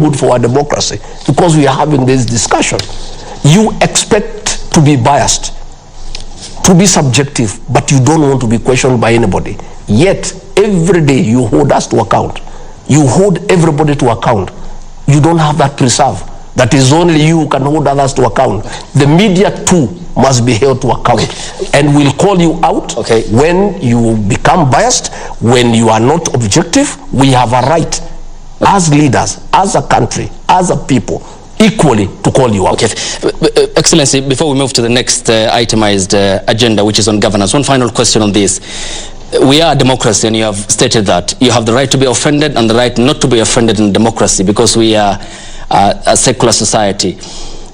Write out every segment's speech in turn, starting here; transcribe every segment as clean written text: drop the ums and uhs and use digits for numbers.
good for our democracy, because we are having this discussion. You expect to be biased, to be subjective, but you don't want to be questioned by anybody. Yet, every day you hold us to account. You hold everybody to account. You don't have that reserve. That is only you who can hold others to account. The media too must be held to account. And we'll call you out when you become biased, when you are not objective. We have a right as leaders, as a country, as a people, equally to call you out. Excellency, before we move to the next itemized agenda, which is on governance, one final question on this. We are a democracy, and you have stated that you have the right to be offended and the right not to be offended in democracy, because we are a secular society.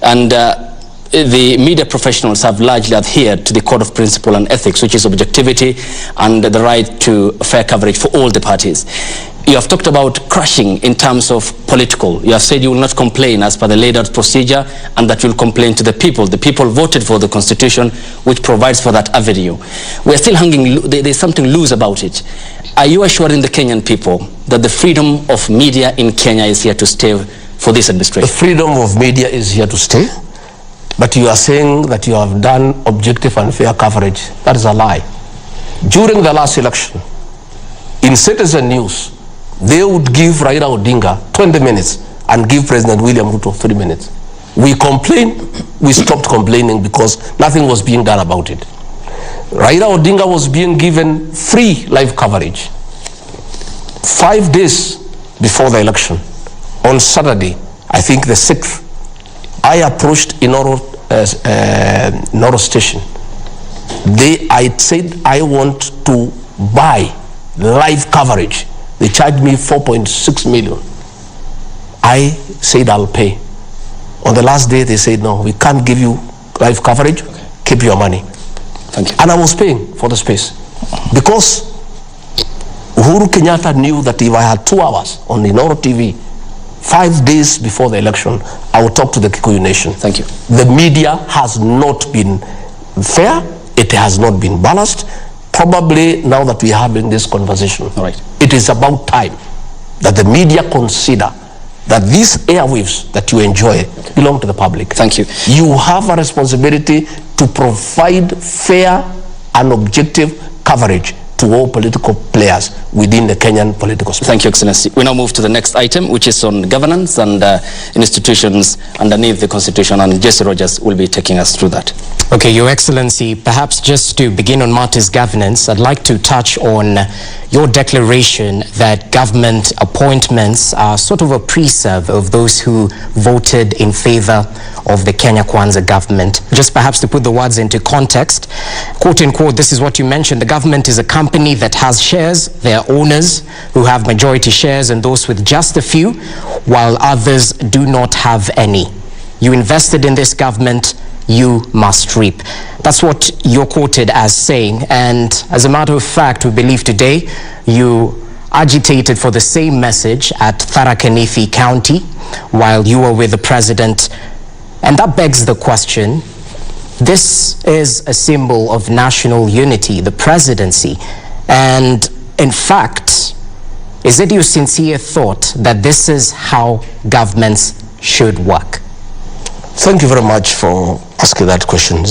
And the media professionals have largely adhered to the code of principle and ethics, which is objectivity and the right to fair coverage for all the parties. You have talked about crushing in terms of political. You have said you will not complain as per the laid out procedure, and that you will complain to the people. The people voted for the constitution, which provides for that avenue. We are still hanging, there's something loose about it. Are you assuring the Kenyan people that the freedom of media in Kenya is here to stay for this administration? The freedom of media is here to stay, but you are saying that you have done objective and fair coverage. That is a lie. During the last election, in Citizen News, they would give Raila Odinga 20 minutes and give President William Ruto 3 minutes. We complained, we stopped complaining because nothing was being done about it. Raila Odinga was being given free live coverage. 5 days before the election, on Saturday, I think the 6th, I approached Inoro station. I said I want to buy live coverage. They charged me 4.6 million. I said I'll pay. On the last day, they said, no, we can't give you live coverage. Keep your money. Thank you. And I was paying for the space. Because Uhuru Kenyatta knew that if I had 2 hours on the Inoro TV, 5 days before the election, I would talk to the Kikuyu nation. Thank you. The media has not been fair. It has not been balanced. Probably now that we are having this conversation, it is about time that the media consider that these airwaves that you enjoy belong to the public. Thank you. You have a responsibility to provide fair and objective coverage to all political players within the Kenyan political space. Thank you, Excellency. We now move to the next item, which is on governance and institutions underneath the Constitution, and Jesse Rogers will be taking us through that. Okay, Your Excellency, perhaps just to begin on matters governance, I'd like to touch on your declaration that government appointments are sort of a pre-serve of those who voted in favor of the Kenya Kwanza government. Just perhaps to put the words into context, quote unquote, this is what you mentioned: the government is a company that has shares, their owners who have majority shares, and those with just a few, while others do not have any. You invested in this government, you must reap. That's what you're quoted as saying. And as a matter of fact, we believe today you agitated for the same message at Tharaka Nithi County while you were with the president. And that begs the question, this is a symbol of national unity, the presidency. And in fact, is it your sincere thought that this is how governments should work? Thank you very much for asking that question.